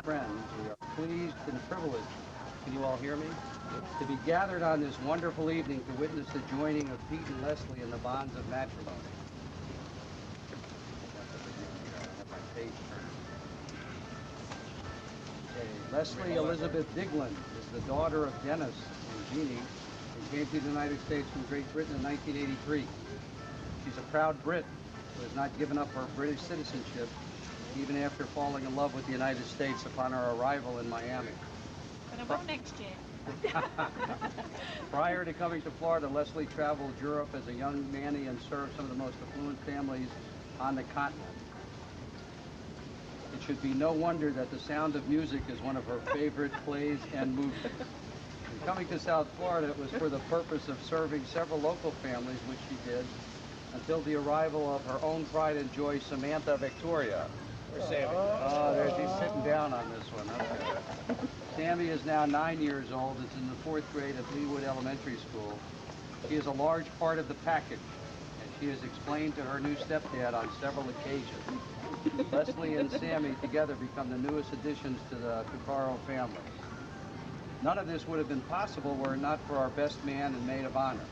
friends, we are pleased and privileged, can you all hear me? To be gathered on this wonderful evening to witness the joining of Pete and Leslie in the bonds of matrimony. Okay. Leslie Elizabeth Diglin is the daughter of Dennis and Jeannie, who came to the United States from Great Britain in 1983. She's a proud Brit who has not given up her British citizenship even after falling in love with the United States upon her arrival in Miami. But I will next year. Prior to coming to Florida, Leslie traveled Europe as a young nanny and served some of the most affluent families on the continent. It should be no wonder that The Sound of Music is one of her favorite plays and movies. In coming to South Florida, it was for the purpose of serving several local families, which she did, until the arrival of her own pride and joy, Samantha Victoria. Where's Sammy? Oh, there she's sitting down on this one. Okay. Sammy is now 9 years old. Is in the 4th grade at Leawood Elementary School. She is a large part of the package, and she has explained to her new stepdad on several occasions. Leslie and Sammy together become the newest additions to the Cuccaro family. None of this would have been possible were it not for our best man and maid of honor,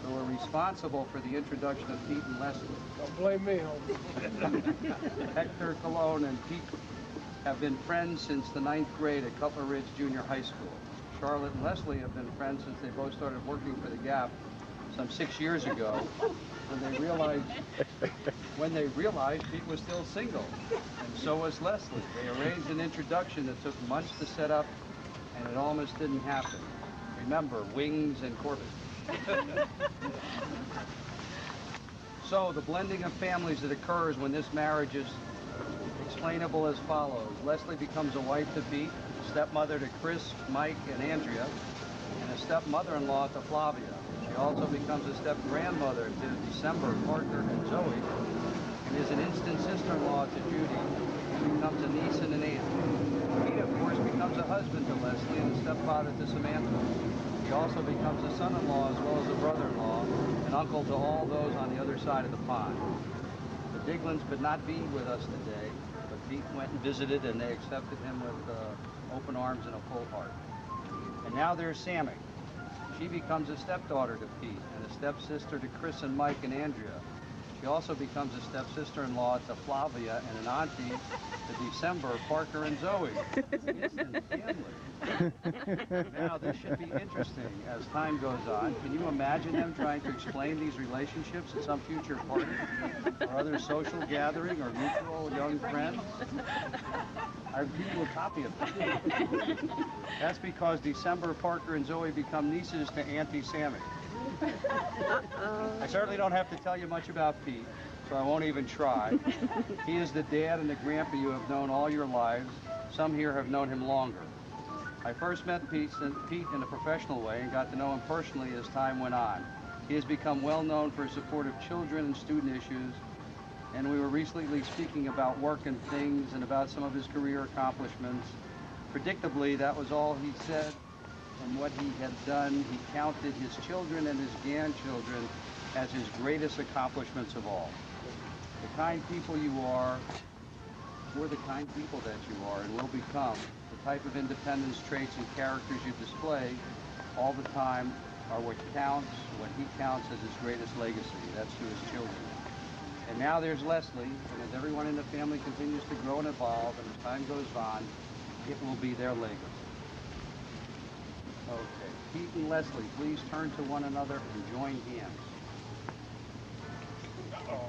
who are responsible for the introduction of Pete and Leslie. Don't blame me, homie. Hector Colon and Pete have been friends since the 9th grade at Cutler Ridge Junior High School. Charlotte and Leslie have been friends since they both started working for the Gap some 6 years ago, when they realized Pete was still single, and so was Leslie. They arranged an introduction that took months to set up, and it almost didn't happen. Remember, Wings and Corbett. So the blending of families that occurs when this marriage is explainable as follows. Leslie becomes a wife to Pete, a stepmother to Chris, Mike, and Andrea, and a stepmother-in-law to Flavia. She also becomes a step-grandmother to December, Parker, and Zoe, and is an instant sister-in-law to Judy, and becomes a niece and an aunt. Pete, of course, becomes a husband to Leslie and a stepfather to Samantha. He also becomes a son-in-law as well as a brother-in-law, and uncle to all those on the other side of the pond. The Diglins could not be with us today, but Pete went and visited, and they accepted him with open arms and a full heart. And now there's Sammy. She becomes a stepdaughter to Pete and a stepsister to Chris and Mike and Andrea. She also becomes a stepsister-in-law to Flavia and an auntie to December, Parker, and Zoe. Instant family. Now, this should be interesting as time goes on. Can you imagine them trying to explain these relationships at some future party or other social gathering or mutual young friends? I'll give you a copy of that. That's because December, Parker, and Zoe become nieces to Auntie Sammy. I certainly don't have to tell you much about Pete, so I won't even try. He is the dad and the grandpa you have known all your lives. Some here have known him longer. I first met Pete in a professional way and got to know him personally as time went on. He has become well known for his support of children and student issues, and we were recently speaking about work and things and about some of his career accomplishments. Predictably, that was all he said. And what he had done, he counted his children and his grandchildren as his greatest accomplishments of all. The kind people you are, or the kind people that you are and will become, the type of independence, traits, and characters you display all the time are what counts, what he counts as his greatest legacy. That's to his children. And now there's Leslie, and as everyone in the family continues to grow and evolve, and as time goes on, it will be their legacy. Okay, Pete and Leslie, please turn to one another and join hands. Uh-oh.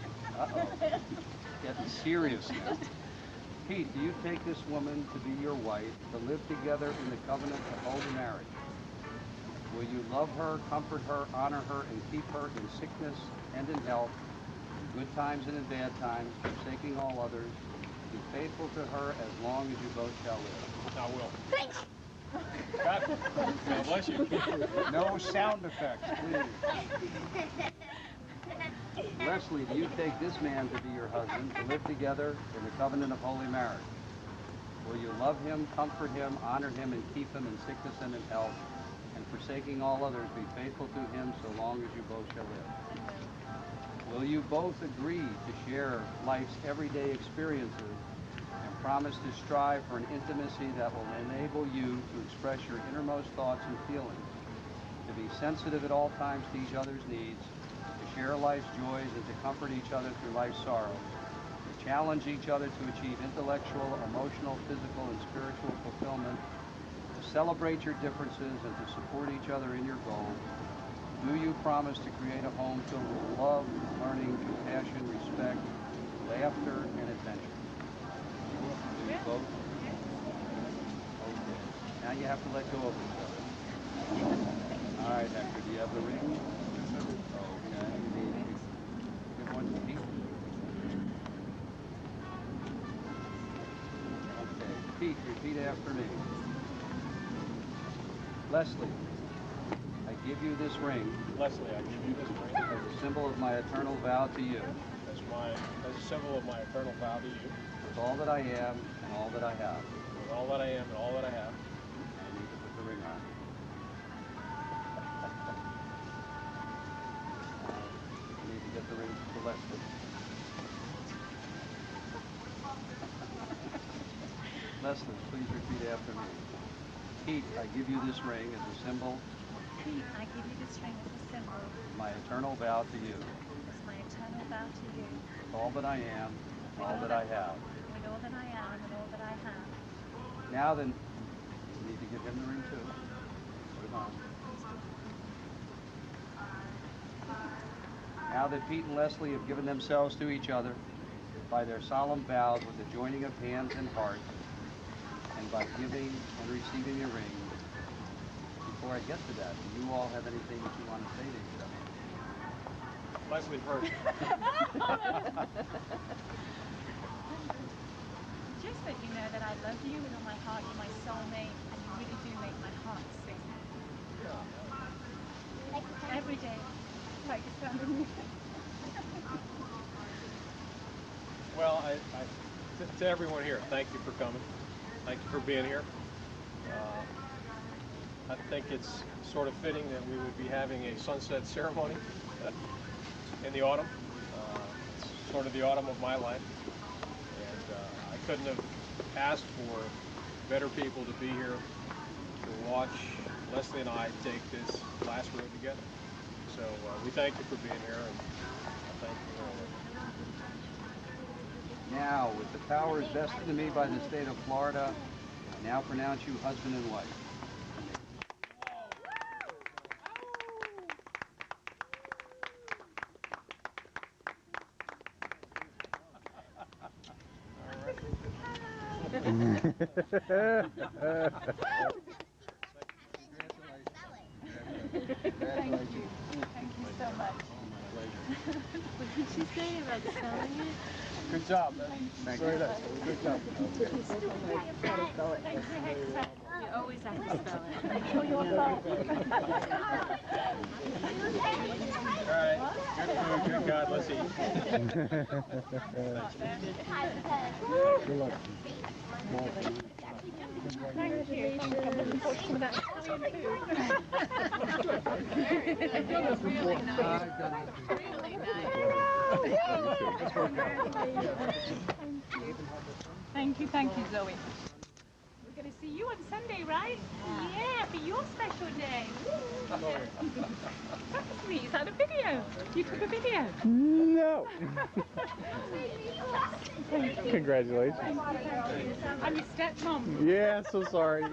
Getting serious now. Pete, do you take this woman to be your wife, to live together in the covenant of holy marriage? Will you love her, comfort her, honor her, and keep her in sickness and in health, in good times and in bad times, forsaking all others, be faithful to her as long as you both shall live? I will. God bless you. No sound effects, please. Leslie, do you take this man to be your husband, to live together in the covenant of holy marriage? Will you love him, comfort him, honor him, and keep him in sickness and in health, and forsaking all others, be faithful to him so long as you both shall live? Will you both agree to share life's everyday experiences and promise to strive for an intimacy that will enable you to express your innermost thoughts and feelings, to be sensitive at all times to each other's needs, to share life's joys and to comfort each other through life's sorrows, to challenge each other to achieve intellectual, emotional, physical, and spiritual fulfillment, to celebrate your differences and to support each other in your goals? Do you promise to create a home filled with love, learning, compassion, respect, laughter, and adventure? Do you both? Okay. Now you have to let go of each other. All right, Hector, do you have the ring? Okay. Give one to Pete. Okay. Pete, repeat after me. Leslie, I give you this ring. Leslie, I give you this ring as a symbol of my eternal vow to you. as a symbol of my eternal vow to you. With all that I am and all that I have. With all that I am and all that I have. I need to put the ring on. I need to get the ring to Leslie. Leslie, please repeat after me. Pete, I give you this ring as a symbol. Pete, I give you this ring as a symbol. My eternal vow to you. As my eternal vow to you. With all that I am and all that I have. With all that I am and all that I have. Now then, you need to give him the ring too. Put it on. Now that Pete and Leslie have given themselves to each other by their solemn vows with the joining of hands and hearts, and by giving and receiving a ring, before I get to that, do you all have anything that you want to say to each other? Leslie first. Just that you know that I love you with all my heart. You're my soulmate, and you really do make my heart sing. Every day, like the sound of music. Well, to everyone here, thank you for coming. Thank you for being here. I think it's sort of fitting that we would be having a sunset ceremony in the autumn. It's sort of the autumn of my life. And I couldn't have asked for better people to be here to watch Leslie and I take this last road together. So we thank you for being here, and I thank you all. Now, with the powers vested in me by the state of Florida, I now pronounce you husband and wife. Thank you. Thank you so much. What did she say about spelling it? Good job. Thank Very you. nice. Good job. You always have to spell it. All right. Good food, good God. Let's eat. Good luck. Thank you. I'm looking forward to some of that Italian food. Really nice. Thank you, Zoe. We're going to see you on Sunday, right? Yeah, for your special day. That's sweet. Is that a video? You took a video? No. Congratulations. I'm your stepmom. Yeah, so sorry.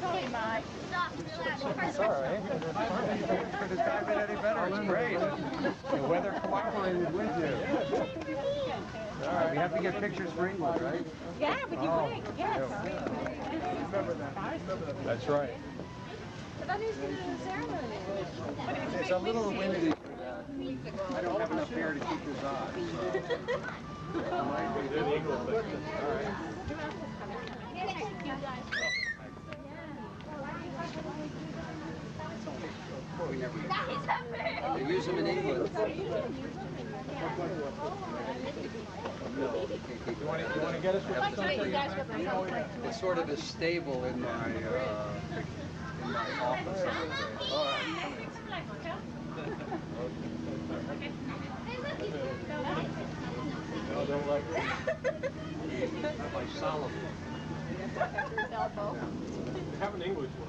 Sorry, Mike. It's all right. Could have timed it any better. It's great. The weather cooperated with you. All right, we have to get pictures for England, right? Yeah, with your wedding. Yes. That's right. I thought he was going to do the ceremony. It's a little windy. I don't have enough hair to keep this on. They use them in England. No, you can't keep them. want to get us I have to- something? It's sort of a stable in my office. All right. No, don't like it. My Solomon. Have an English one.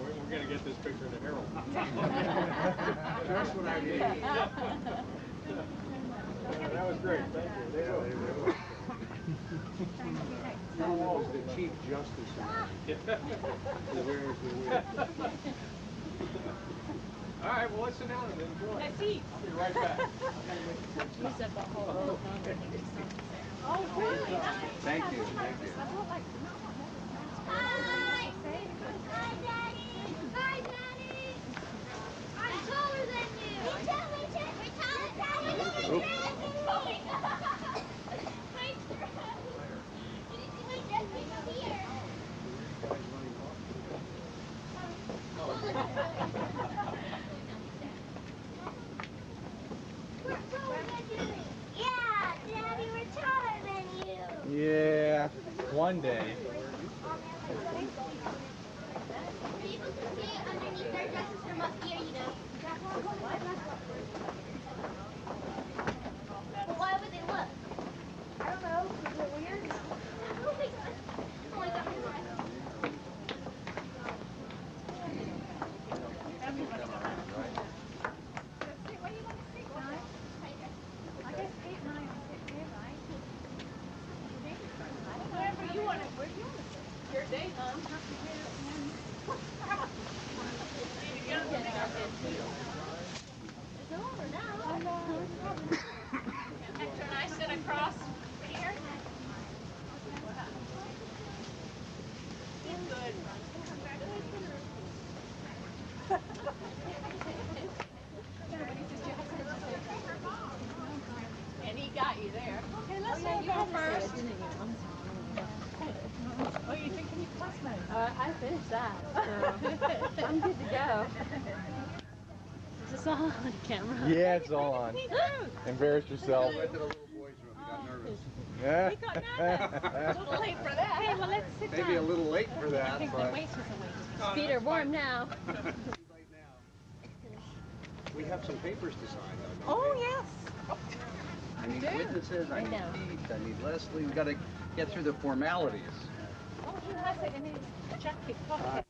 We're going to get this picture in the Herald. That's what I need. Yeah, that was great. Thank you. They will. That was the Chief Justice. Where is the wheel? All right, well, let's sit down and enjoy. Let's eat. I'll be right back. Oh, really? Thank you. Thank you. Hi! Hi, Daddy! Hi, Daddy! I'm taller than you! Me too, me too! We're taller, Daddy! Oh my God! My dress! Did you see my dress right here? We're taller than you! Yeah, Daddy, we're taller than you! Yeah, one day. People can see it underneath their dresses from up here, you know. But why would they look? I don't know. Is it weird? Oh my God. Oh my God. Where do you want to sit, guys? I guess Pete and I will sit here, right? I don't know. Wherever you want to, where do you want to sit? Your day, Mom. It's over now. Hector and I sit across here. He's good. And he got you there. Okay, let's go first. Oh, you thinking you classmate? I finished that, so I'm good to go. Is this all on camera? Yeah, it's all on. Embarrass yourself. Went to the little boy's room. He got nervous. Yeah. He got nervous. A little late for that. Hey, well, let's sit down. Maybe a little late for I that, think the but waist was a waste. Feet are warm now. we have some papers to sign, though. Oh, yes. I need witnesses. I need know. Pete. I need Leslie. We got to get through the formalities. Oh, he has it in his jacket pocket.